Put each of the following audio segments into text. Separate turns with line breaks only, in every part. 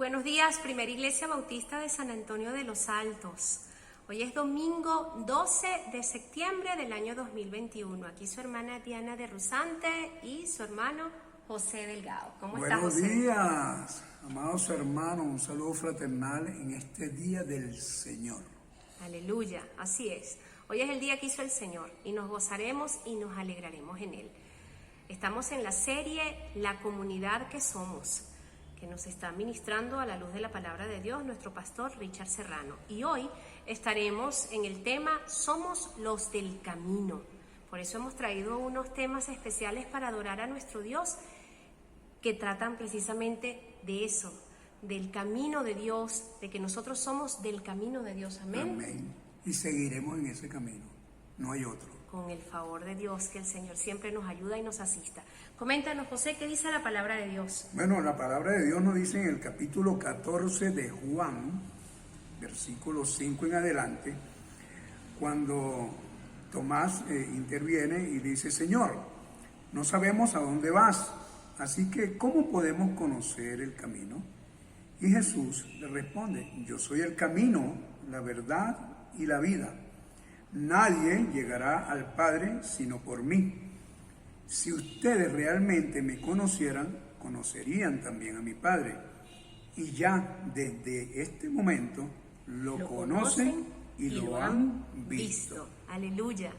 buenos días, Primera Iglesia Bautista de San Antonio de los Altos. Hoy es domingo 12 de septiembre del año 2021. Aquí su hermana Diana de Rusante y su hermano José Delgado. ¿Cómo está, José?
Buenos días, amados hermanos. Un saludo fraternal en este día del Señor.
Aleluya, así es. Hoy es el día que hizo el Señor y nos gozaremos y nos alegraremos en Él. Estamos en la serie La Comunidad que Somos, que nos está ministrando a la luz de la palabra de Dios nuestro pastor Richard Serrano. Y hoy estaremos en el tema Somos los del Camino. Por eso hemos traído unos temas especiales para adorar a nuestro Dios que tratan precisamente de eso, del camino de Dios, de que nosotros somos del camino de Dios. Amén.
Amén. Y seguiremos en ese camino. No hay otro.
Con el favor de Dios, que el Señor siempre nos ayuda y nos asista. Coméntanos, José, ¿qué dice la palabra de Dios?
Bueno, la palabra de Dios nos dice en el capítulo 14 de Juan, versículo 5 en adelante, cuando Tomás interviene y dice: Señor, no sabemos a dónde vas, así que ¿cómo podemos conocer el camino? Y Jesús le responde: yo soy el camino, la verdad y la vida. Nadie llegará al Padre sino por mí. Si ustedes realmente me conocieran, conocerían también a mi Padre. Y ya desde este momento lo conocen y lo han visto.
Aleluya.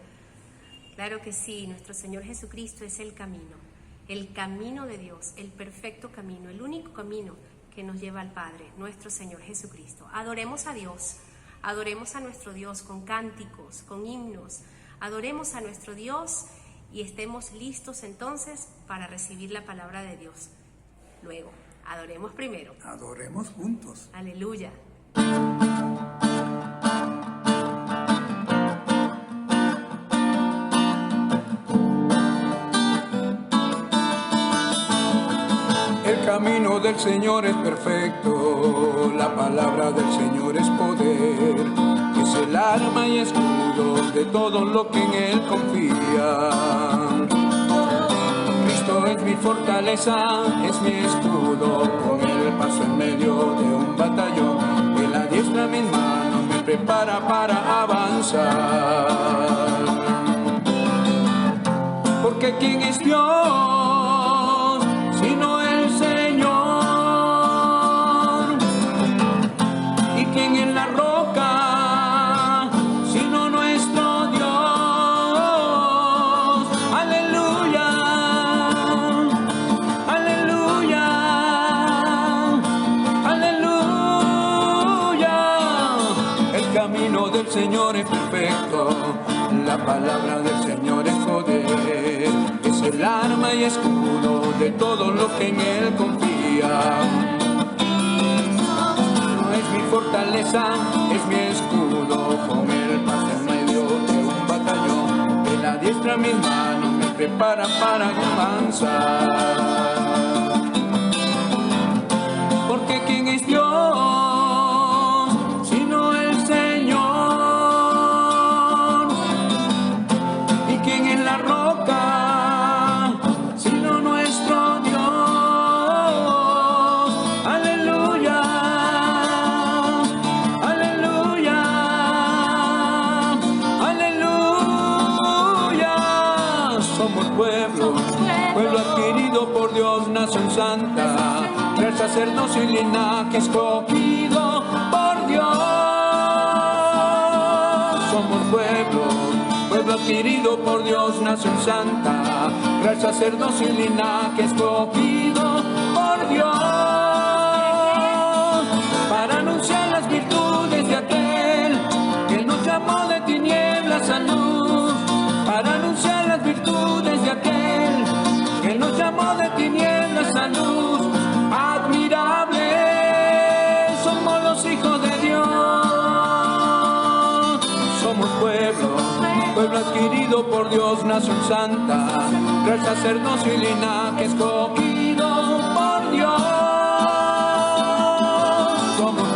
Claro que sí, nuestro Señor Jesucristo es el camino de Dios, el perfecto camino, el único camino que nos lleva al Padre, nuestro Señor Jesucristo. Adoremos a Dios. Adoremos a nuestro Dios con cánticos, con himnos. Adoremos a nuestro Dios y estemos listos entonces para recibir la palabra de Dios. Luego, adoremos primero.
Adoremos juntos.
Aleluya.
El camino del Señor es perfecto, la palabra del Señor es poder, es el arma y escudo de todo lo que en Él confía. Cristo es mi fortaleza, es mi escudo, con Él paso en medio de un batallón, Él adiestra mis manos, me prepara para avanzar. Porque ¿quién es Dios sino el Señor? ¿Y quién es la roca sino nuestro Dios? Aleluya, aleluya, aleluya. El camino del Señor es perfecto, la palabra del Señor es poder, es el arma y escudo de todo lo que en Él confía. Es mi fortaleza, es mi escudo, con Él paso en medio de un batallón, Él adiestra mis manos, me prepara para avanzar. Porque ¿quién es Dios sino el Señor? ¿Y quién es la roca sino nuestro Dios? Aleluya, aleluya, aleluya. Somos pueblo adquirido por Dios, nación santa, real sacerdocio y linaje escogido por Dios. Somos pueblo adquirido por Dios, nación santa, real sacerdocio y linaje escogido por Dios, para anunciar las virtudes de aquel que nos llamó de tinieblas a luz, para anunciar las virtudes de aquel que nos llamó de tinieblas a luz. Admirables somos los hijos de Dios, somos pueblo adquirido por Dios, nación santa, real sacerdocio y linaje escogido por Dios. Somos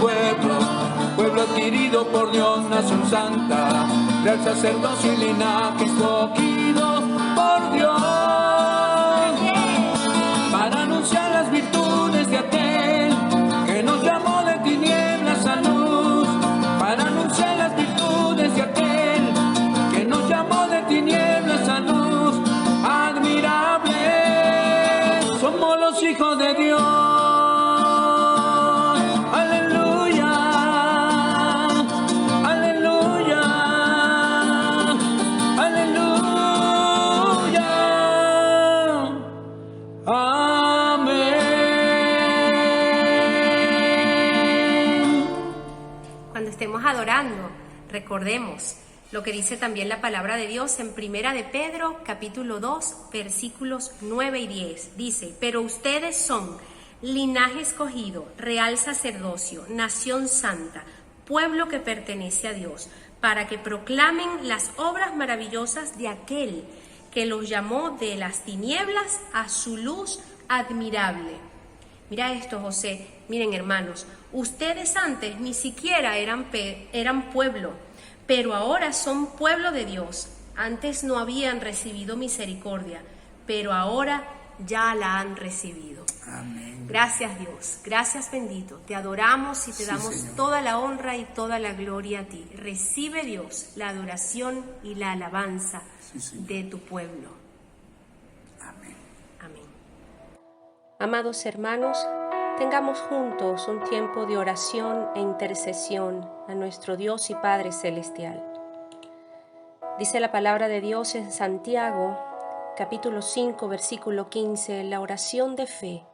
pueblo adquirido por Dios, nación santa, real sacerdocio y linaje escogido por Dios, para anunciar las virtudes de aquel que nos llama
estemos adorando, recordemos lo que dice también la palabra de Dios en Primera de Pedro, capítulo 2, versículos 9 y 10. Dice, pero ustedes son linaje escogido, real sacerdocio, nación santa, pueblo que pertenece a Dios, para que proclamen las obras maravillosas de aquel que los llamó de las tinieblas a su luz admirable. Mira esto, José. Miren, hermanos, ustedes antes ni siquiera eran pueblo, pero ahora son pueblo de Dios. Antes no habían recibido misericordia, pero ahora ya la han recibido.
Amén.
Gracias, Dios. Gracias, bendito. Te adoramos y te damos
Señor,
toda la honra y toda la gloria a ti. Recibe, Dios, la adoración y la alabanza de tu pueblo.
Amén.
Amén. Amados hermanos, tengamos juntos un tiempo de oración e intercesión a nuestro Dios y Padre Celestial. Dice la palabra de Dios en Santiago, capítulo 5, versículo 15, la oración de fe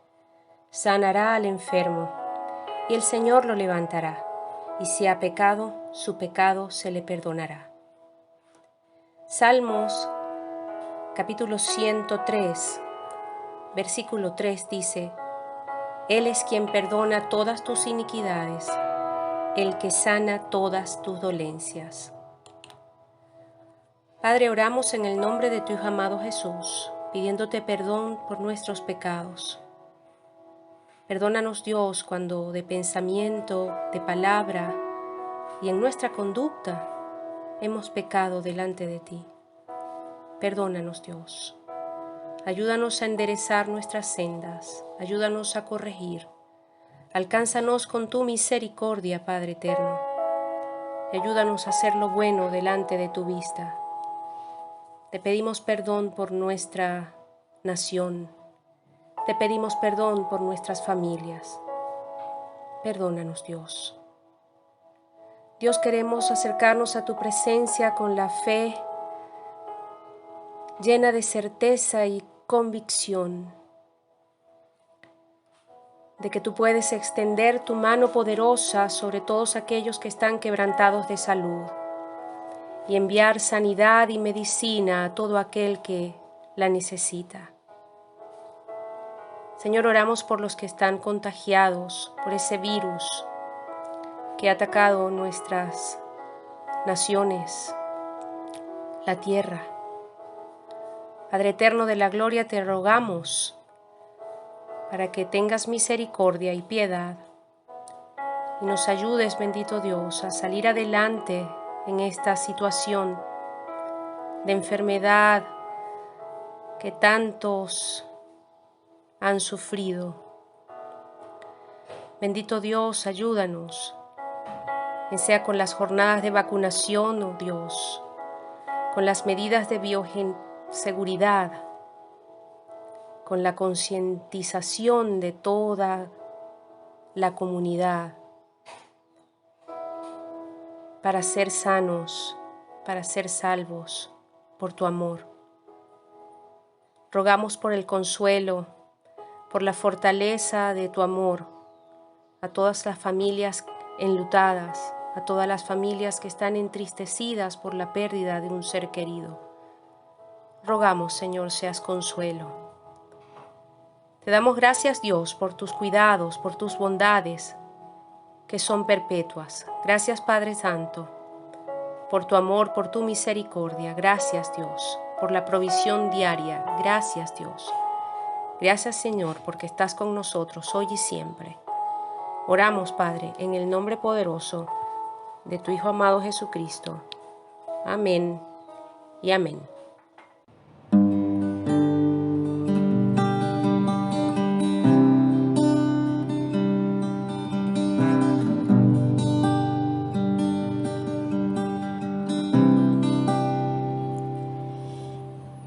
sanará al enfermo y el Señor lo levantará, y si ha pecado, su pecado se le perdonará. Salmos, capítulo 103, versículo 3 dice, Él es quien perdona todas tus iniquidades, el que sana todas tus dolencias. Padre, oramos en el nombre de tu Hijo amado Jesús, pidiéndote perdón por nuestros pecados. Perdónanos, Dios, cuando de pensamiento, de palabra y en nuestra conducta hemos pecado delante de ti. Perdónanos, Dios. Ayúdanos a enderezar nuestras sendas, ayúdanos a corregir. Alcánzanos con tu misericordia, Padre eterno, y ayúdanos a hacer lo bueno delante de tu vista. Te pedimos perdón por nuestra nación, te pedimos perdón por nuestras familias. Perdónanos, Dios. Dios, queremos acercarnos a tu presencia con la fe llena de certeza y convicción de que tú puedes extender tu mano poderosa sobre todos aquellos que están quebrantados de salud y enviar sanidad y medicina a todo aquel que la necesita. Señor, oramos por los que están contagiados por ese virus que ha atacado nuestras naciones, la tierra. Padre eterno de la gloria, te rogamos para que tengas misericordia y piedad y nos ayudes, bendito Dios, a salir adelante en esta situación de enfermedad que tantos han sufrido. Bendito Dios, ayúdanos, ya sea con las jornadas de vacunación, oh Dios, con las medidas de bioseguridad, con la concientización de toda la comunidad, para ser sanos, para ser salvos por tu amor. Rogamos por el consuelo, por la fortaleza de tu amor, a todas las familias enlutadas, a todas las familias que están entristecidas por la pérdida de un ser querido. Rogamos, Señor, seas consuelo. Te damos gracias, Dios, por tus cuidados, por tus bondades, que son perpetuas. Gracias, Padre Santo, por tu amor, por tu misericordia. Gracias, Dios, por la provisión diaria. Gracias, Dios. Gracias, Señor, porque estás con nosotros hoy y siempre. Oramos, Padre, en el nombre poderoso de tu Hijo amado Jesucristo. Amén y amén.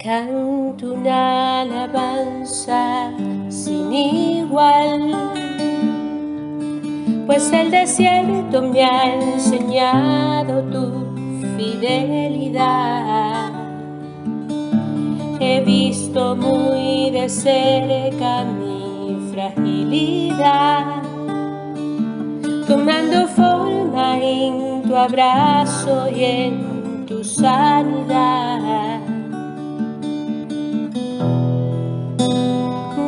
Canto una alabanza sin igual, pues el desierto me ha enseñado tu fidelidad. He visto muy de cerca mi fragilidad, tomando forma forma en tu abrazo y en tu sanidad.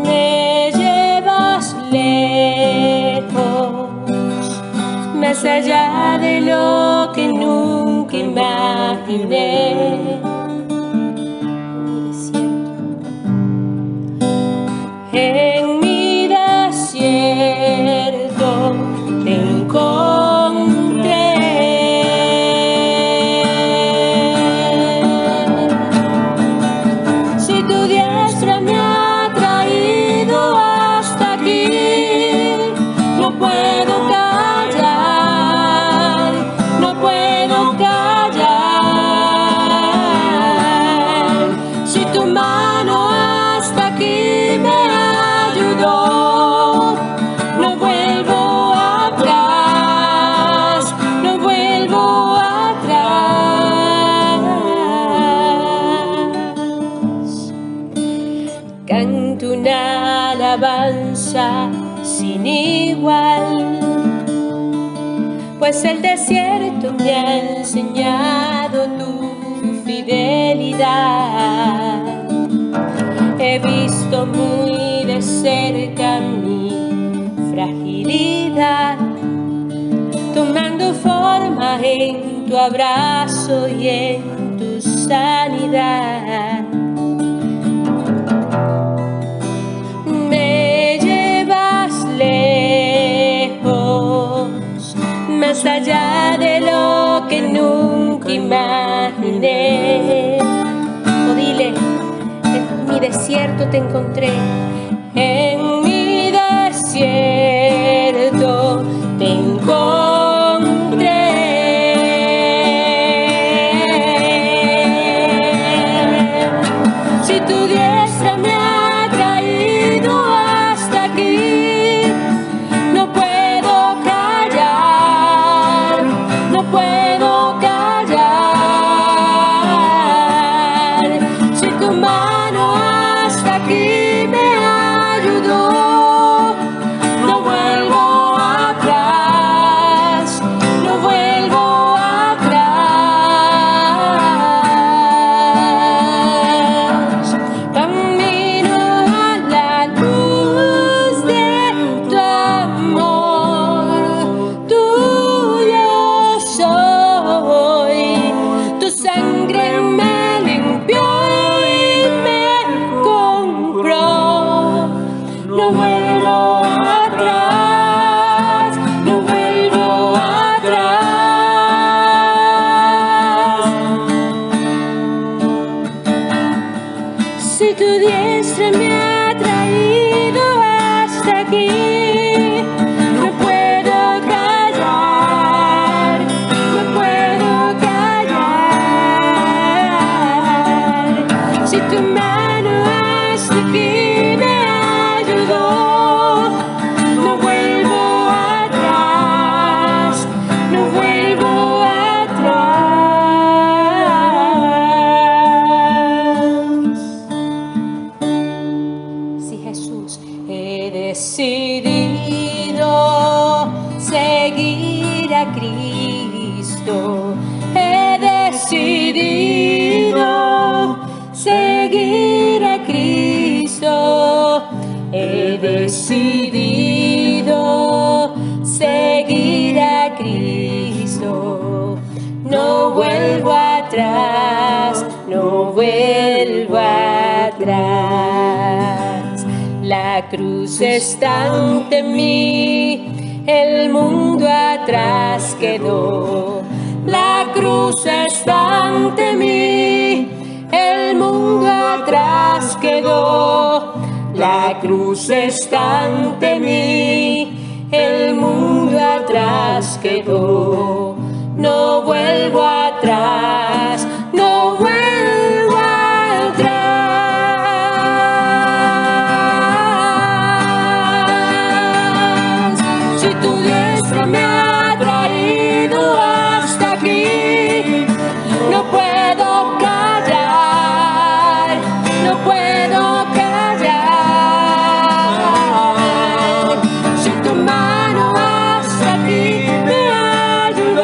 Me llevas lejos, más allá de lo que nunca imaginé. En mi desierto te encontré. Si tu diestra me ha traído hasta aquí, no puedo callar, no puedo callar. Si tu mano hasta aquí me ayudó, no vuelvo atrás, no vuelvo atrás. Canto una alabanza sin igual, pues el desierto me ha enseñado tu fidelidad. He visto muy de cerca mi fragilidad, tomando forma en tu abrazo y en tu sanidad. Me llevas lejos, más allá de lo que nunca imaginé. O dile, en mi desierto te encontré, en mi desierto te encontré. Si tu diestra me ha traído hasta aquí, no puedo callar, no puedo callar. Si tu mano hasta aquí me ayudó, no vuelvo atrás, no vuelvo atrás. Camino a la luz de tu amor, tuyo soy. Tu sangre me limpió y me compró. No vuelvo atrás, no vuelvo atrás. Si tu diestra me ha traído hasta aquí, no puedo callar, no puedo callar. Si tu mano hasta aquí me ayudó, no vuelvo atrás, no vuelvo atrás. Sí, Jesús, he decidido seguir a Cristo. He decidido seguir a Cristo. He decidido seguir a Cristo. No vuelvo atrás, no vuelvo atrás. La cruz está ante mí, el mundo atrás quedó. La cruz está ante mí, el mundo atrás quedó. La cruz está ante mí, el mundo atrás quedó. No vuelvo atrás, no vuelvo atrás. Si tu diestra me ha traído hasta aquí, no puedo callar, no puedo callar. Si tu mano hasta aquí me ayudó,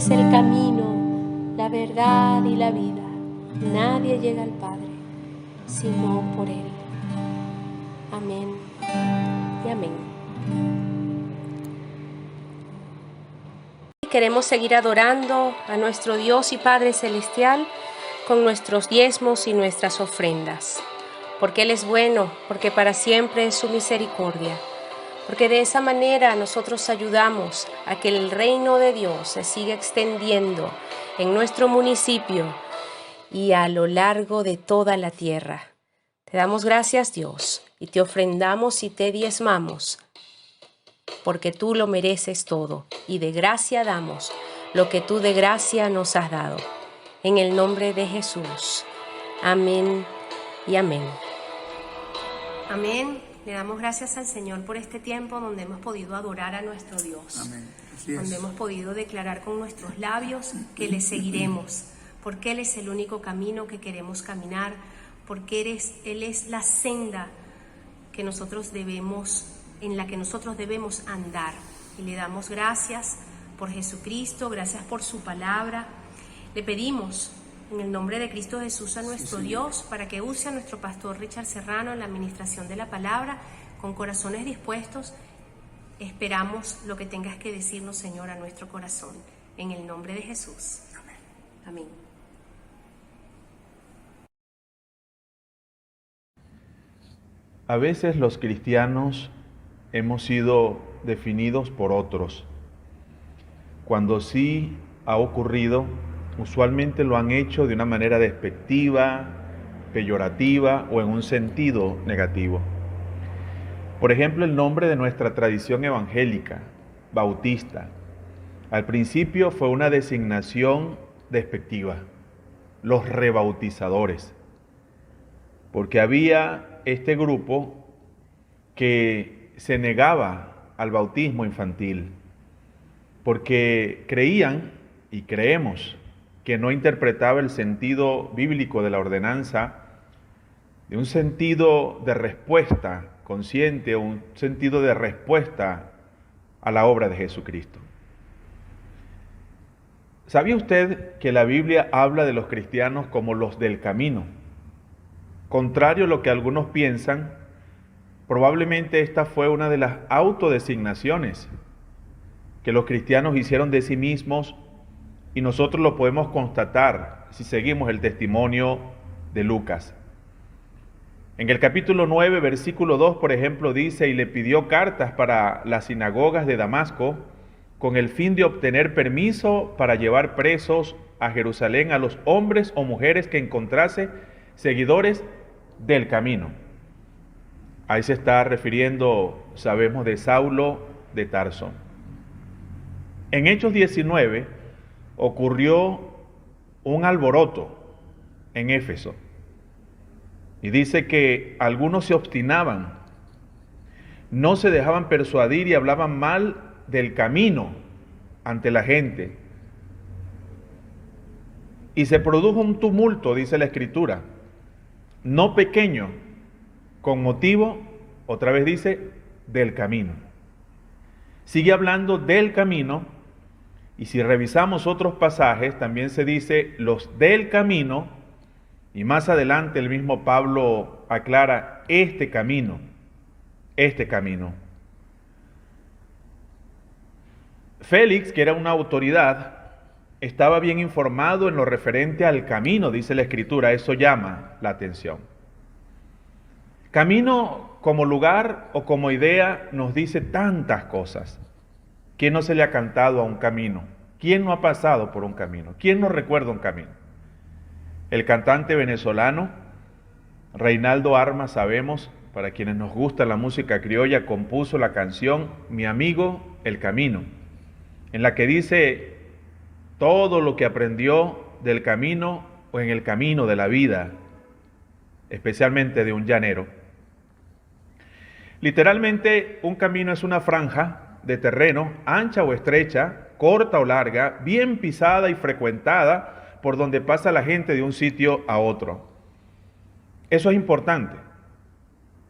es el camino, la verdad y la vida. Nadie llega al Padre sino por Él. Amén y amén. Queremos seguir adorando a nuestro Dios y Padre Celestial con nuestros diezmos y nuestras ofrendas, porque Él es bueno, porque para siempre es su misericordia, porque de esa manera nosotros ayudamos a que el reino de Dios se siga extendiendo en nuestro municipio y a lo largo de toda la tierra. Te damos gracias, Dios, y te ofrendamos y te diezmamos, porque tú lo mereces todo, y de gracia damos lo que tú de gracia nos has dado. En el nombre de Jesús. Amén y amén.
Amén. Le damos gracias al Señor por este tiempo donde hemos podido adorar a nuestro Dios.
Amén. Así es.
Donde hemos podido declarar con nuestros labios que le seguiremos, porque Él es el único camino que queremos caminar, porque Él es la senda que nosotros en la que nosotros debemos andar. Y le damos gracias por Jesucristo, gracias por su palabra. Le pedimos en el nombre de Cristo Jesús a nuestro Dios para que use a nuestro pastor Richard Serrano en la administración de la palabra. Con corazones dispuestos, esperamos lo que tengas que decirnos, Señor, a nuestro corazón. En el nombre de Jesús. Amén. Amén.
A veces los cristianos hemos sido definidos por otros. Cuando sí ha ocurrido, usualmente lo han hecho de una manera despectiva, peyorativa o en un sentido negativo. Por ejemplo, el nombre de nuestra tradición evangélica, bautista, al principio fue una designación despectiva, los rebautizadores, porque había este grupo que se negaba al bautismo infantil, porque creían y creemos que no interpretaba el sentido bíblico de la ordenanza de un sentido de respuesta consciente, un sentido de respuesta a la obra de Jesucristo. ¿Sabía usted que la Biblia habla de los cristianos como los del camino? Contrario a lo que algunos piensan, probablemente esta fue una de las autodesignaciones que los cristianos hicieron de sí mismos, y nosotros lo podemos constatar si seguimos el testimonio de Lucas. En el capítulo 9, versículo 2, por ejemplo, dice: y le pidió cartas para las sinagogas de Damasco, con el fin de obtener permiso para llevar presos a Jerusalén a los hombres o mujeres que encontrase seguidores del camino. Ahí se está refiriendo, sabemos, de Saulo de Tarso. En Hechos 19 ocurrió un alboroto en Éfeso. Y dice que algunos se obstinaban, no se dejaban persuadir y hablaban mal del camino ante la gente. Y se produjo un tumulto, dice la Escritura, no pequeño, con motivo, otra vez dice, del camino. Sigue hablando del camino, y si revisamos otros pasajes, también se dice los del camino, y más adelante el mismo Pablo aclara este camino. Félix, que era una autoridad, estaba bien informado en lo referente al camino, dice la Escritura. Eso llama la atención. Camino como lugar o como idea nos dice tantas cosas. ¿Quién no se le ha cantado a un camino? ¿Quién no ha pasado por un camino? ¿Quién no recuerda un camino? El cantante venezolano Reinaldo Armas, sabemos, para quienes nos gusta la música criolla, compuso la canción Mi amigo el camino, en la que dice todo lo que aprendió del camino o en el camino de la vida, especialmente de un llanero. Literalmente, un camino es una franja de terreno, ancha o estrecha, corta o larga, bien pisada y frecuentada, por donde pasa la gente de un sitio a otro. Eso es importante.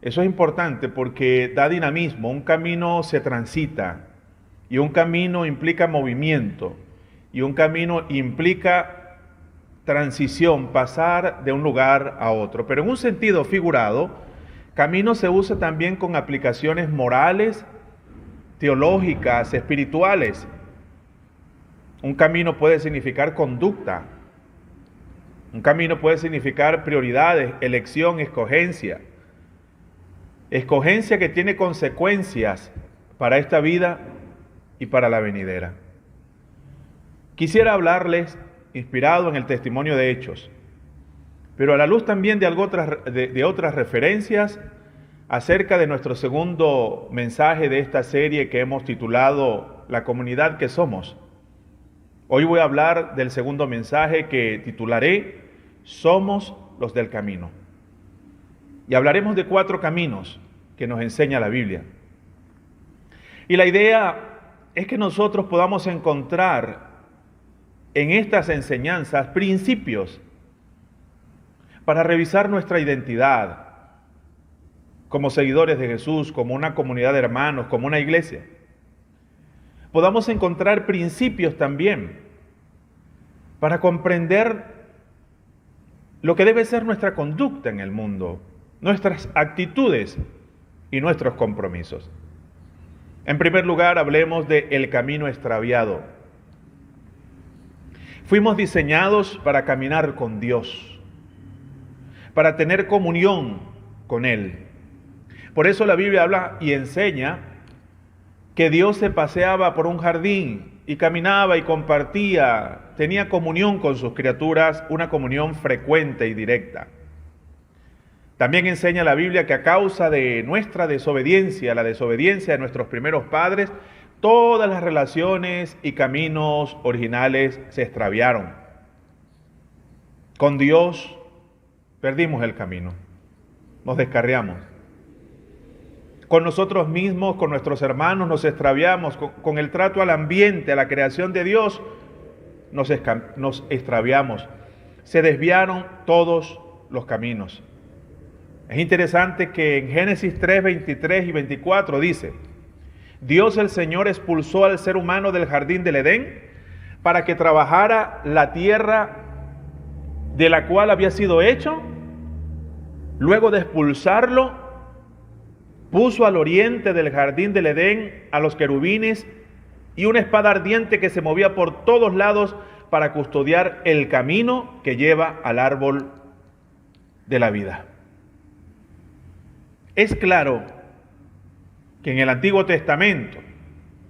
Eso es importante porque da dinamismo. Un camino se transita y un camino implica movimiento. y un camino implica transición, pasar de un lugar a otro. Pero en un sentido figurado, camino se usa también con aplicaciones morales, teológicas, espirituales. Un camino puede significar conducta. Un camino puede significar prioridades, elección, escogencia. Escogencia que tiene consecuencias para esta vida y para la venidera. Quisiera hablarles, inspirado en el testimonio de Hechos, pero a la luz también de otras referencias acerca de nuestro segundo mensaje de esta serie que hemos titulado La comunidad que somos. Hoy voy a hablar del segundo mensaje que titularé Somos los del camino. Y hablaremos de 4 caminos que nos enseña la Biblia. Y la idea es que nosotros podamos encontrar en estas enseñanzas principios para revisar nuestra identidad como seguidores de Jesús, como una comunidad de hermanos, como una iglesia. Podamos encontrar principios también para comprender lo que debe ser nuestra conducta en el mundo, nuestras actitudes y nuestros compromisos. En primer lugar, hablemos de el camino extraviado. Fuimos diseñados para caminar con Dios, para tener comunión con Él. Por eso la Biblia habla y enseña que Dios se paseaba por un jardín y caminaba y compartía, tenía comunión con sus criaturas, una comunión frecuente y directa. También enseña la Biblia que a causa de nuestra desobediencia, la desobediencia de nuestros primeros padres, todas las relaciones y caminos originales se extraviaron. Con Dios perdimos el camino, nos descarriamos. Con nosotros mismos, con nuestros hermanos nos extraviamos, con el trato al ambiente, a la creación de Dios, nos extraviamos. Se desviaron todos los caminos. Es interesante que en Génesis 3, 23 y 24 dice: Dios el Señor expulsó al ser humano del jardín del Edén para que trabajara la tierra de la cual había sido hecho. Luego de expulsarlo, puso al oriente del jardín del Edén a los querubines y una espada ardiente que se movía por todos lados para custodiar el camino que lleva al árbol de la vida. Es claro que en el Antiguo Testamento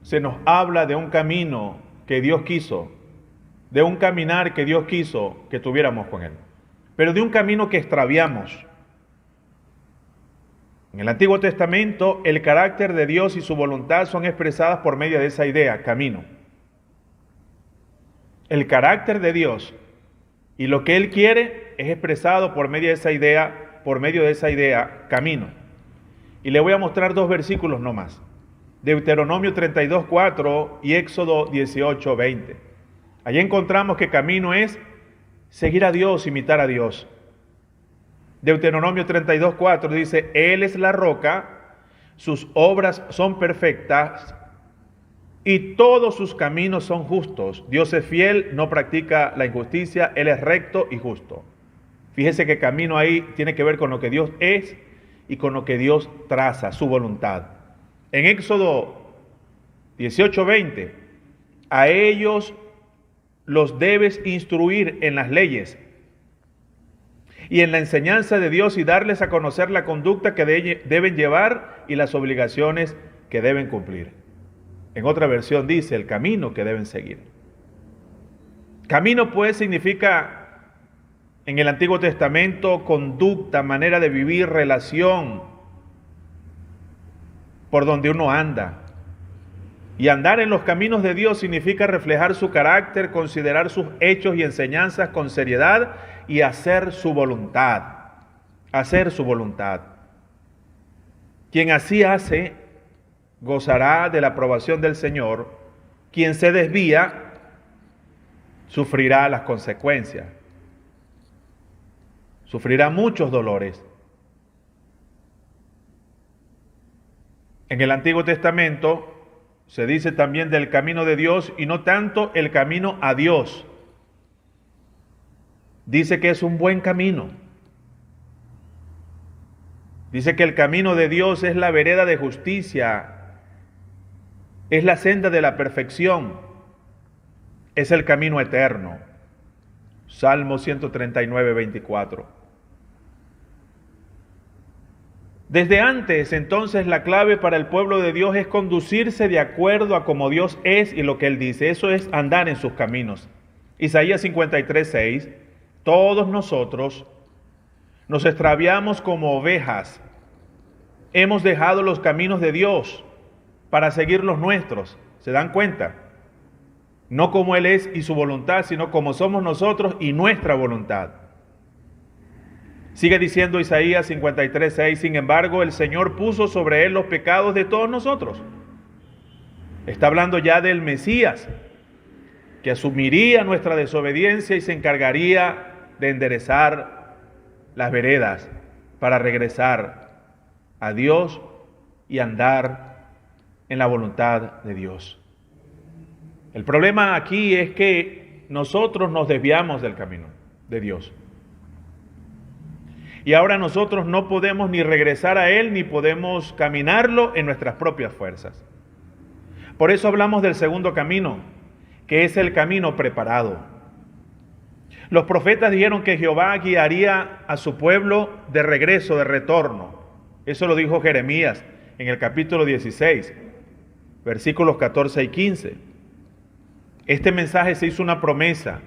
se nos habla de un camino que Dios quiso, de un caminar que Dios quiso que tuviéramos con Él, pero de un camino que extraviamos. En el Antiguo Testamento, el carácter de Dios y su voluntad son expresadas por medio de esa idea, camino. El carácter de Dios y lo que Él quiere es expresado por medio de esa idea, camino. Y le voy a mostrar 2 versículos nomás. Deuteronomio 32:4 y Éxodo 18:20. Allí encontramos que camino es seguir a Dios, imitar a Dios. Deuteronomio 32:4 dice: Él es la roca, sus obras son perfectas y todos sus caminos son justos. Dios es fiel, no practica la injusticia, Él es recto y justo. Fíjese que camino ahí tiene que ver con lo que Dios es y con lo que Dios traza, su voluntad. En Éxodo 18:20, a ellos los debes instruir en las leyes y en la enseñanza de Dios y darles a conocer la conducta que deben llevar y las obligaciones que deben cumplir. En otra versión dice el camino que deben seguir. Camino pues significa en el Antiguo Testamento conducta, manera de vivir, relación por donde uno anda. Y andar en los caminos de Dios significa reflejar su carácter, considerar sus hechos y enseñanzas con seriedad y hacer su voluntad. Hacer su voluntad. Quien así hace, gozará de la aprobación del Señor. Quien se desvía, sufrirá las consecuencias. Sufrirá muchos dolores. En el Antiguo Testamento Se dice también del camino de Dios y no tanto el camino a Dios. Dice que es un buen camino. Dice que el camino de Dios es la vereda de justicia, es la senda de la perfección, es el camino eterno. Salmo 139, 24. Desde antes, entonces, la clave para el pueblo de Dios es conducirse de acuerdo a como Dios es y lo que Él dice. Eso es andar en sus caminos. Isaías 53, 6. Todos nosotros nos extraviamos como ovejas. Hemos dejado los caminos de Dios para seguir los nuestros. ¿Se dan cuenta? No como Él es y su voluntad, sino como somos nosotros y nuestra voluntad. Sigue diciendo Isaías 53, 6, sin embargo, el Señor puso sobre Él los pecados de todos nosotros. Está hablando ya del Mesías, que asumiría nuestra desobediencia y se encargaría de enderezar las veredas para regresar a Dios y andar en la voluntad de Dios. El problema aquí es que nosotros nos desviamos del camino de Dios. Y ahora nosotros no podemos ni regresar a Él, ni podemos caminarlo en nuestras propias fuerzas. Por eso hablamos del segundo camino, que es el camino preparado. Los profetas dijeron que Jehová guiaría a su pueblo de regreso, de retorno. Eso lo dijo Jeremías en el capítulo 16, versículos 14 y 15. Este mensaje se hizo una promesa.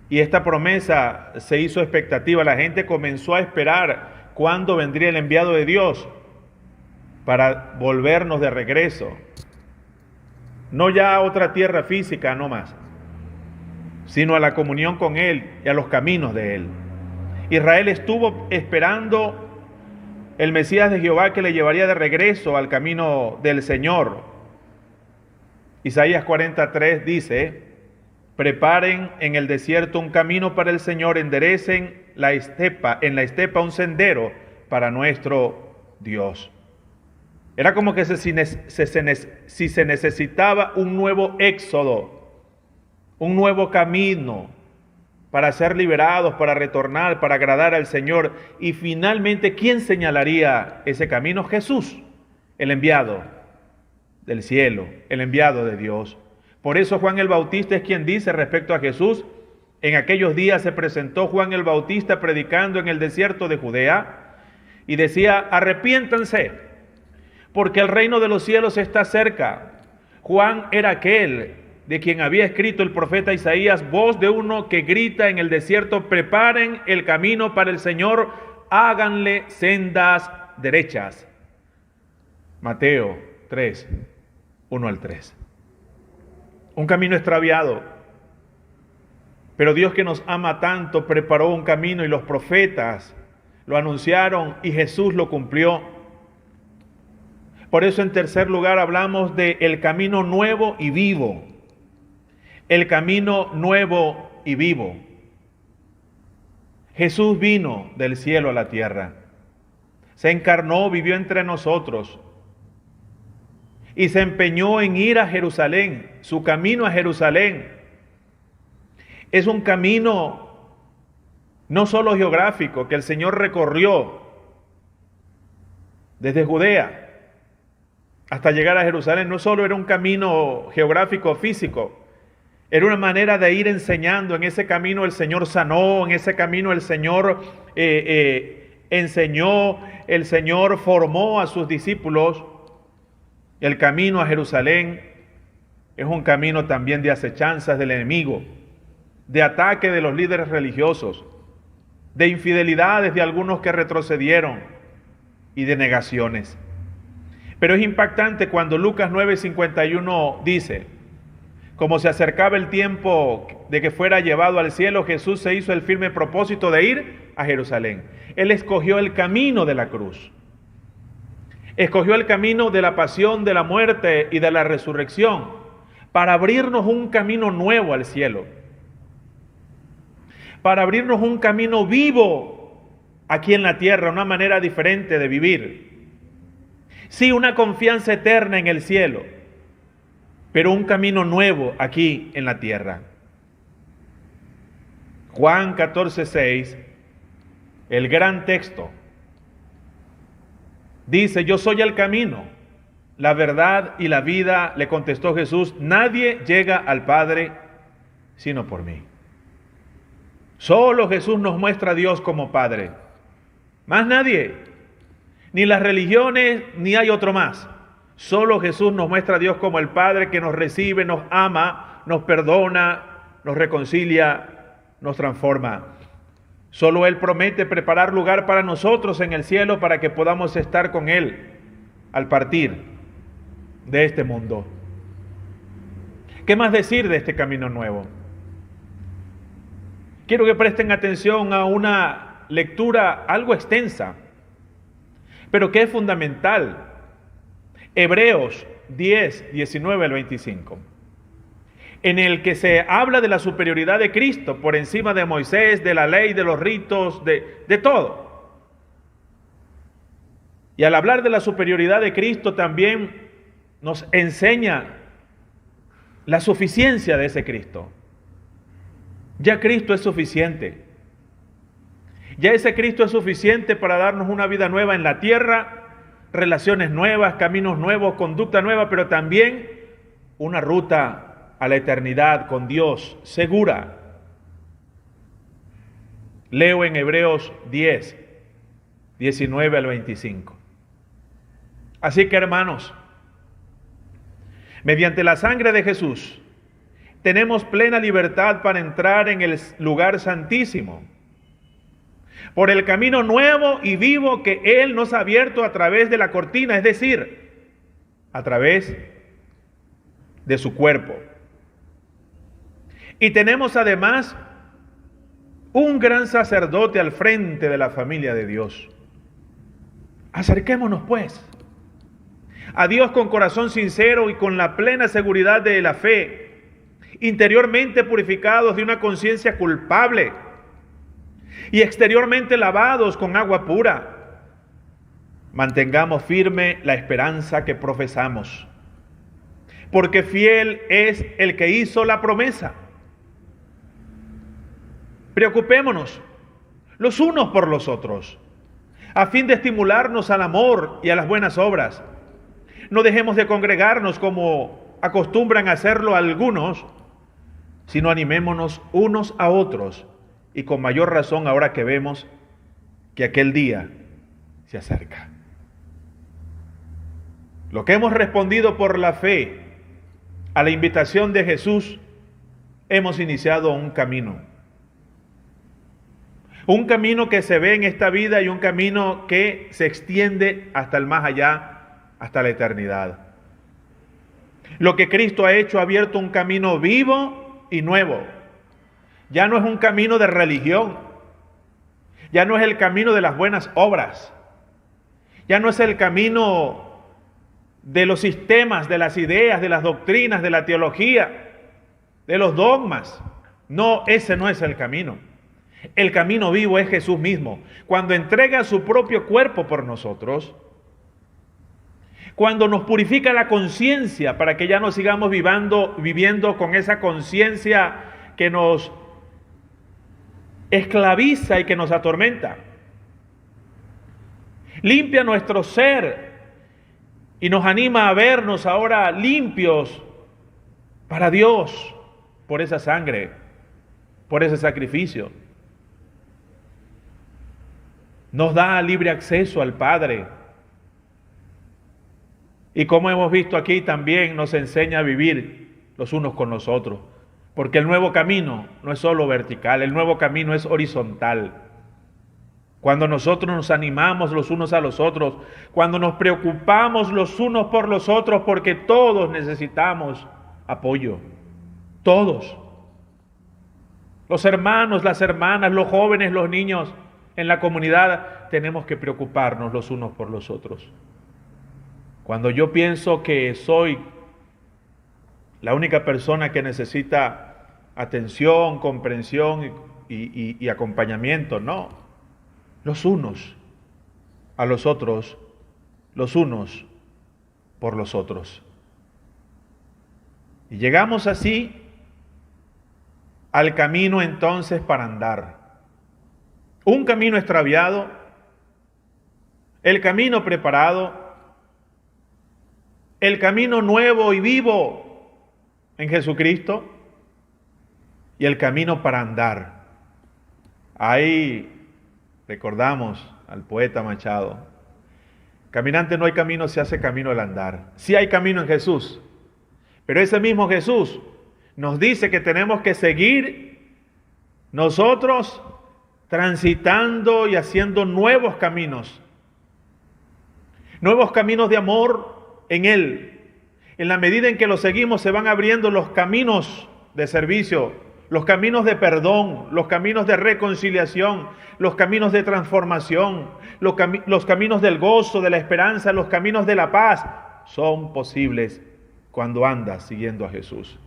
Y esta promesa se hizo expectativa. La gente comenzó a esperar cuándo vendría el enviado de Dios para volvernos de regreso. No ya a otra tierra física, no más, sino a la comunión con Él y a los caminos de Él. Israel estuvo esperando el Mesías de Jehová que le llevaría de regreso al camino del Señor. Isaías 43 dice: preparen en el desierto un camino para el Señor, enderecen en la estepa un sendero para nuestro Dios. Era como que si se necesitaba un nuevo éxodo, un nuevo camino para ser liberados, para retornar, para agradar al Señor. Y finalmente, ¿quién señalaría ese camino? Jesús, el enviado del cielo, el enviado de Dios. Por eso Juan el Bautista es quien dice respecto a Jesús: en aquellos días se presentó Juan el Bautista predicando en el desierto de Judea y decía: arrepiéntanse, porque el reino de los cielos está cerca. Juan era aquel de quien había escrito el profeta Isaías: voz de uno que grita en el desierto, preparen el camino para el Señor, háganle sendas derechas. Mateo 3, 1 al 3. Un camino extraviado, pero Dios, que nos ama tanto, preparó un camino y los profetas lo anunciaron y Jesús lo cumplió. Por eso, en tercer lugar, hablamos de el camino nuevo y vivo. El camino nuevo y vivo. Jesús vino del cielo a la tierra, se encarnó, vivió entre nosotros y se empeñó en ir a Jerusalén. Su camino a Jerusalén es un camino no solo geográfico, que el Señor recorrió desde Judea hasta llegar a Jerusalén. No solo era un camino geográfico físico, era una manera de ir enseñando. En ese camino el Señor sanó, en ese camino el Señor enseñó, el Señor formó a sus discípulos. El camino a Jerusalén es un camino también de acechanzas del enemigo, de ataque de los líderes religiosos, de infidelidades de algunos que retrocedieron y de negaciones. Pero es impactante cuando Lucas 9:51 dice: como se acercaba el tiempo de que fuera llevado al cielo, Jesús se hizo el firme propósito de ir a Jerusalén. Él escogió el camino de la cruz. Escogió el camino de la pasión, de la muerte y de la resurrección para abrirnos un camino nuevo al cielo, para abrirnos un camino vivo aquí en la tierra, una manera diferente de vivir. Sí, una confianza eterna en el cielo, pero un camino nuevo aquí en la tierra. Juan 14:6, el gran texto, dice: yo soy el camino, la verdad y la vida, le contestó Jesús, nadie llega al Padre sino por mí. Solo Jesús nos muestra a Dios como Padre, más nadie, ni las religiones, ni hay otro más. Solo Jesús nos muestra a Dios como el Padre que nos recibe, nos ama, nos perdona, nos reconcilia, nos transforma. Solo Él promete preparar lugar para nosotros en el cielo para que podamos estar con Él al partir de este mundo. ¿Qué más decir de este camino nuevo? Quiero que presten atención a una lectura algo extensa, pero que es fundamental. Hebreos 10, 19 al 25, en el que se habla de la superioridad de Cristo por encima de Moisés, de la ley, de los ritos, de todo. Y al hablar de la superioridad de Cristo también nos enseña la suficiencia de ese Cristo. Ya Cristo es suficiente. Ya ese Cristo es suficiente para darnos una vida nueva en la tierra, relaciones nuevas, caminos nuevos, conducta nueva, pero también una ruta a la eternidad con Dios segura. Leo en Hebreos 10, 19 al 25. Así que, hermanos, mediante la sangre de Jesús, tenemos plena libertad para entrar en el lugar santísimo, por el camino nuevo y vivo que Él nos ha abierto a través de la cortina, es decir, a través de su cuerpo. Y tenemos además un gran sacerdote al frente de la familia de Dios. Acerquémonos pues a Dios con corazón sincero y con la plena seguridad de la fe, interiormente purificados de una conciencia culpable y exteriormente lavados con agua pura. Mantengamos firme la esperanza que profesamos, porque fiel es el que hizo la promesa. Preocupémonos los unos por los otros, a fin de estimularnos al amor y a las buenas obras. No dejemos de congregarnos como acostumbran a hacerlo algunos, sino animémonos unos a otros, y con mayor razón ahora que vemos que aquel día se acerca. Lo que hemos respondido por la fe a la invitación de Jesús, hemos iniciado un camino. Un camino que se ve en esta vida y un camino que se extiende hasta el más allá, hasta la eternidad. Lo que Cristo ha hecho ha abierto un camino vivo y nuevo. Ya no es un camino de religión, ya no es el camino de las buenas obras, ya no es el camino de los sistemas, de las ideas, de las doctrinas, de la teología, de los dogmas. No, ese no es el camino. El camino vivo es Jesús mismo, cuando entrega su propio cuerpo por nosotros, cuando nos purifica la conciencia para que ya no sigamos viviendo con esa conciencia que nos esclaviza y que nos atormenta. Limpia nuestro ser y nos anima a vernos ahora limpios para Dios por esa sangre, por ese sacrificio. Nos da libre acceso al Padre. Y como hemos visto aquí, también nos enseña a vivir los unos con los otros. Porque el nuevo camino no es solo vertical, el nuevo camino es horizontal. Cuando nosotros nos animamos los unos a los otros, cuando nos preocupamos los unos por los otros, porque todos necesitamos apoyo. Todos. Los hermanos, las hermanas, los jóvenes, los niños en la comunidad, tenemos que preocuparnos los unos por los otros. Cuando yo pienso que soy la única persona que necesita atención, comprensión y acompañamiento, no. Los unos a los otros, los unos por los otros. Y llegamos así al camino entonces para andar. Un camino extraviado, el camino preparado, el camino nuevo y vivo en Jesucristo y el camino para andar. Ahí recordamos al poeta Machado: caminante no hay camino, se hace camino al andar. Sí hay camino en Jesús, pero ese mismo Jesús nos dice que tenemos que seguir nosotros transitando y haciendo nuevos caminos de amor en Él. En la medida en que lo seguimos, se van abriendo los caminos de servicio, los caminos de perdón, los caminos de reconciliación, los caminos de transformación, los caminos del gozo, de la esperanza, los caminos de la paz. Son posibles cuando andas siguiendo a Jesús.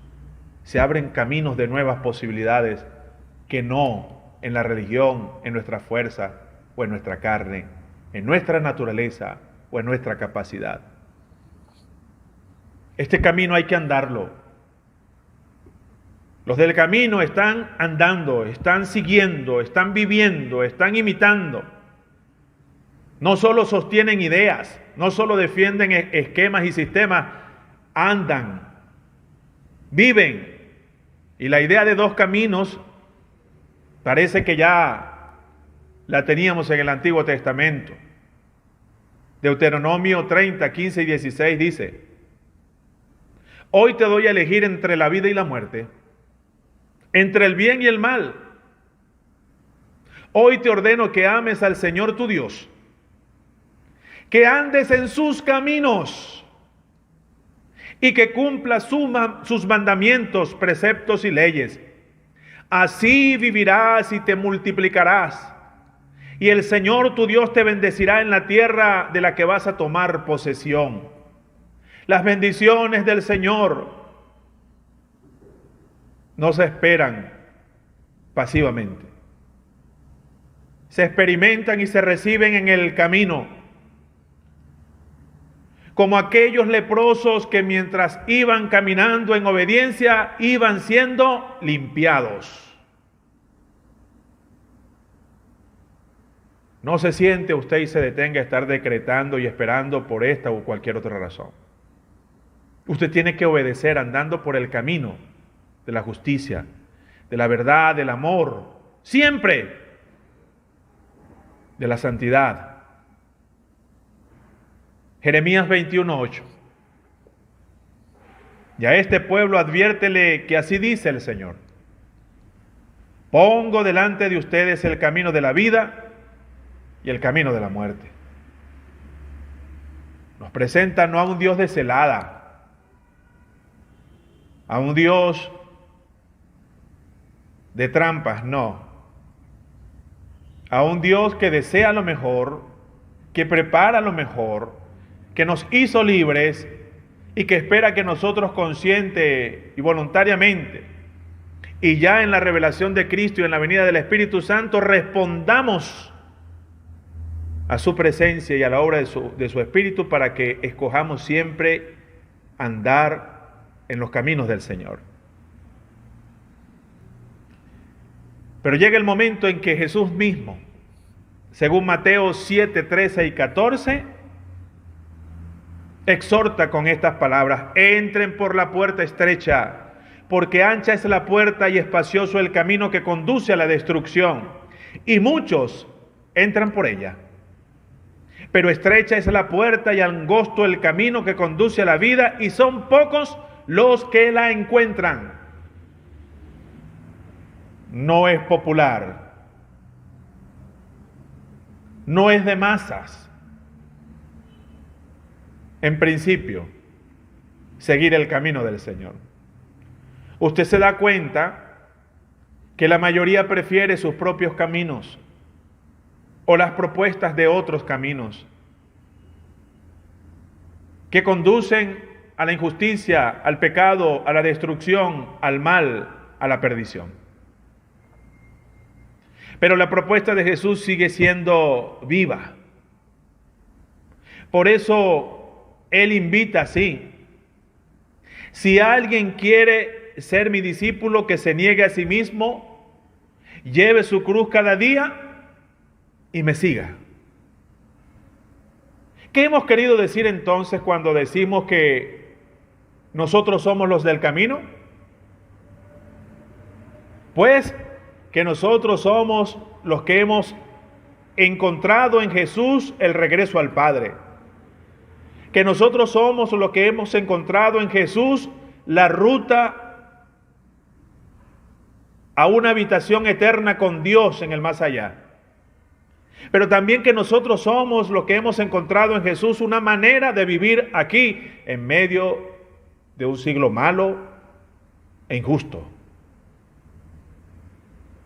Se abren caminos de nuevas posibilidades que no en la religión, en nuestra fuerza o en nuestra carne, en nuestra naturaleza o en nuestra capacidad. Este camino hay que andarlo. Los del camino están andando, están siguiendo, están viviendo, están imitando. No solo sostienen ideas, no solo defienden esquemas y sistemas, andan, viven. Y la idea de dos caminos parece que ya la teníamos en el Antiguo Testamento. Deuteronomio 30, 15 y 16 dice: hoy te doy a elegir entre la vida y la muerte, entre el bien y el mal. Hoy te ordeno que ames al Señor tu Dios, que andes en sus caminos y que cumplas sus mandamientos, preceptos y leyes. Así vivirás y te multiplicarás, y el Señor tu Dios te bendecirá en la tierra de la que vas a tomar posesión. Las bendiciones del Señor no se esperan pasivamente. Se experimentan y se reciben en el camino, como aquellos leprosos que mientras iban caminando en obediencia, iban siendo limpiados. No se siente usted y se detenga a estar decretando y esperando por esta o cualquier otra razón. Usted tiene que obedecer andando por el camino de la justicia, de la verdad, del amor, siempre de la santidad. Jeremías 21:8. Y a este pueblo adviértele que así dice el Señor: pongo delante de ustedes el camino de la vida y el camino de la muerte. Nos presenta no a un Dios de celada, a un Dios de trampas, no. A un Dios que desea lo mejor, que prepara lo mejor, que nos hizo libres y que espera que nosotros consciente y voluntariamente, y ya en la revelación de Cristo y en la venida del Espíritu Santo, respondamos a su presencia y a la obra de su Espíritu para que escojamos siempre andar en los caminos del Señor. Pero llega el momento en que Jesús mismo, según Mateo 7, 13 y 14, exhorta con estas palabras: entren por la puerta estrecha, porque ancha es la puerta y espacioso el camino que conduce a la destrucción, y muchos entran por ella. Pero estrecha es la puerta y angosto el camino que conduce a la vida, y son pocos los que la encuentran. No es popular, no es de masas. En principio, seguir el camino del Señor. Usted se da cuenta que la mayoría prefiere sus propios caminos o las propuestas de otros caminos que conducen a la injusticia, al pecado, a la destrucción, al mal, a la perdición. Pero la propuesta de Jesús sigue siendo viva. Por eso Él invita así: Si alguien quiere ser mi discípulo, que se niegue a sí mismo, lleve su cruz cada día y me siga. ¿Qué hemos querido decir entonces cuando decimos que nosotros somos los del camino? Pues que nosotros somos los que hemos encontrado en Jesús el regreso al Padre. Que nosotros somos los que hemos encontrado en Jesús la ruta a una habitación eterna con Dios en el más allá. Pero también que nosotros somos los que hemos encontrado en Jesús una manera de vivir aquí en medio de un siglo malo e injusto.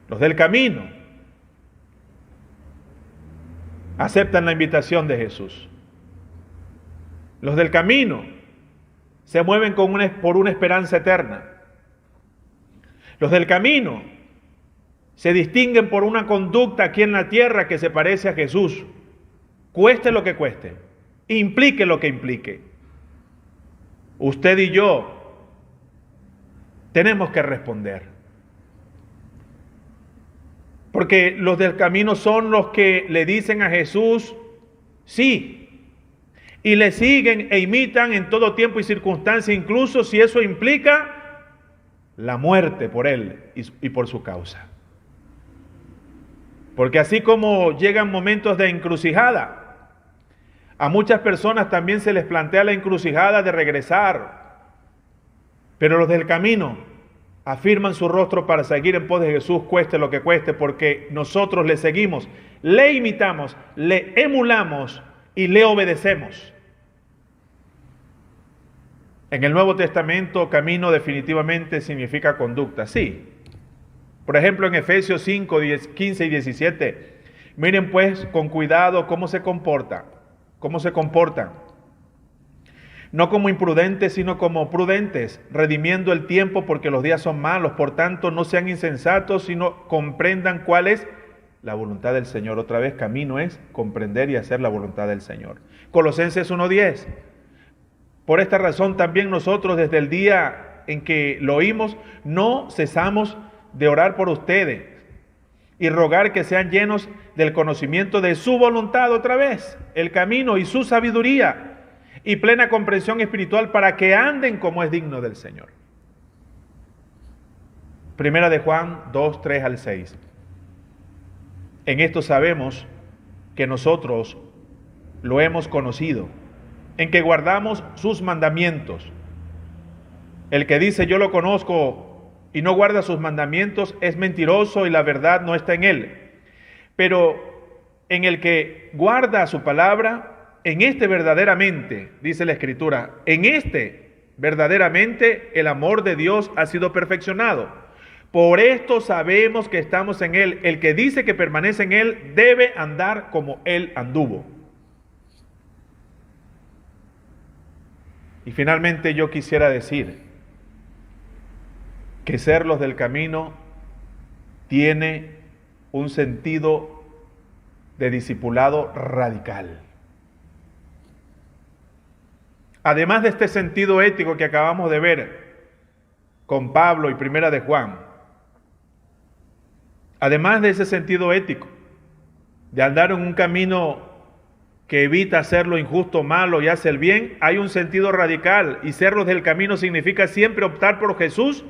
Los del camino aceptan la invitación de Jesús. Los del camino se mueven por una esperanza eterna. Los del camino se distinguen por una conducta aquí en la tierra que se parece a Jesús, cueste lo que cueste, implique lo que implique. Usted y yo tenemos que responder. Porque los del camino son los que le dicen a Jesús, sí, y le siguen e imitan en todo tiempo y circunstancia, incluso si eso implica la muerte por él y por su causa. Porque así como llegan momentos de encrucijada, a muchas personas también se les plantea la encrucijada de regresar, pero los del camino afirman su rostro para seguir en pos de Jesús, cueste lo que cueste, porque nosotros le seguimos, le imitamos, le emulamos y le obedecemos. En el Nuevo Testamento, camino definitivamente significa conducta, sí. Por ejemplo, en Efesios 5, 15 y 17, miren pues con cuidado cómo se comportan. No como imprudentes, sino como prudentes, redimiendo el tiempo porque los días son malos. Por tanto, no sean insensatos, sino comprendan cuál es la voluntad del Señor. Otra vez, camino es comprender y hacer la voluntad del Señor. Colosenses 1:10. Por esta razón también nosotros desde el día en que lo oímos, no cesamos de orar por ustedes y rogar que sean llenos del conocimiento de su voluntad, otra vez, el camino y su sabiduría y plena comprensión espiritual, para que anden como es digno del Señor. Primera de Juan 2, 3 al 6. En esto sabemos que nosotros lo hemos conocido, en que guardamos sus mandamientos. El que dice yo lo conozco y no guarda sus mandamientos es mentiroso y la verdad no está en él. Pero en el que guarda su palabra, en este verdaderamente, dice la Escritura, en este verdaderamente el amor de Dios ha sido perfeccionado. Por esto sabemos que estamos en él. El que dice que permanece en él debe andar como él anduvo. Y finalmente yo quisiera decir que ser los del camino tiene un sentido de discipulado radical. Además de este sentido ético que acabamos de ver con Pablo y Primera de Juan, además de ese sentido ético, de andar en un camino que evita hacer lo injusto, malo y hace el bien, hay un sentido radical, y ser los del camino significa siempre optar por Jesús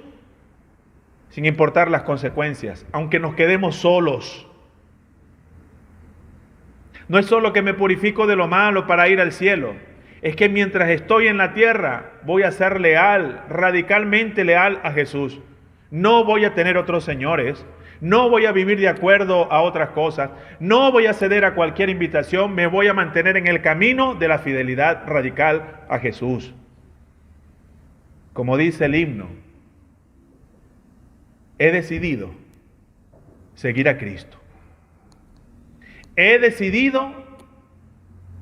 sin importar las consecuencias, aunque nos quedemos solos. No es solo que me purifico de lo malo para ir al cielo, es que mientras estoy en la tierra voy a ser leal, radicalmente leal a Jesús. No voy a tener otros señores, no voy a vivir de acuerdo a otras cosas, no voy a ceder a cualquier invitación, me voy a mantener en el camino de la fidelidad radical a Jesús. Como dice el himno, he decidido seguir a Cristo. He decidido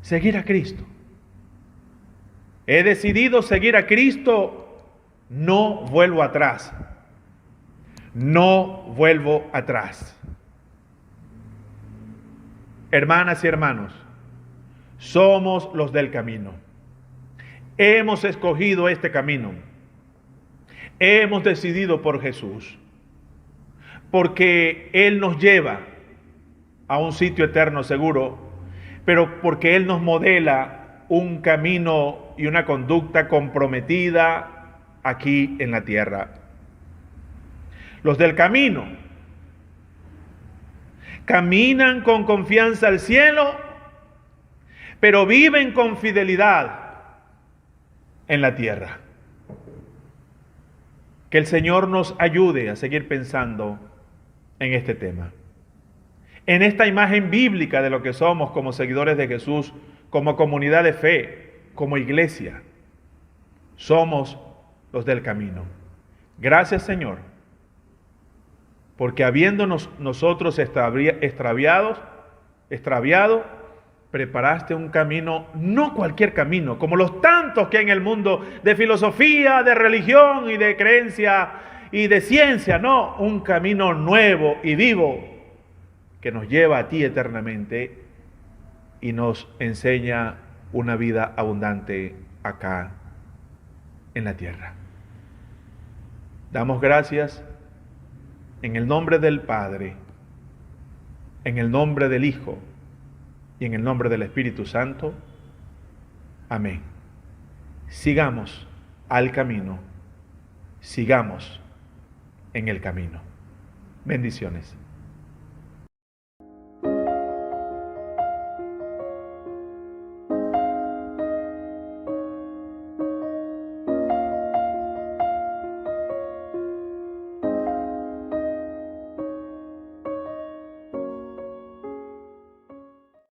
seguir a Cristo. He decidido seguir a Cristo, no vuelvo atrás. No vuelvo atrás. Hermanas y hermanos, somos los del camino. Hemos escogido este camino. hemos decidido por Jesús, porque Él nos lleva a un sitio eterno seguro, pero porque Él nos modela un camino y una conducta comprometida aquí en la tierra. Los del camino caminan con confianza al cielo, pero viven con fidelidad en la tierra. Que el Señor nos ayude a seguir pensando en este tema, en esta imagen bíblica de lo que somos como seguidores de Jesús, como comunidad de fe, como iglesia. Somos los del camino. Gracias, Señor, porque habiéndonos nosotros extraviado, preparaste un camino, no cualquier camino, como los tantos que hay en el mundo de filosofía, de religión y de creencia y de ciencia, no, un camino nuevo y vivo que nos lleva a ti eternamente y nos enseña una vida abundante acá en la tierra. Damos gracias en el nombre del Padre, en el nombre del Hijo y en el nombre del Espíritu Santo. Amén. Sigamos al camino, sigamos en el camino. Bendiciones.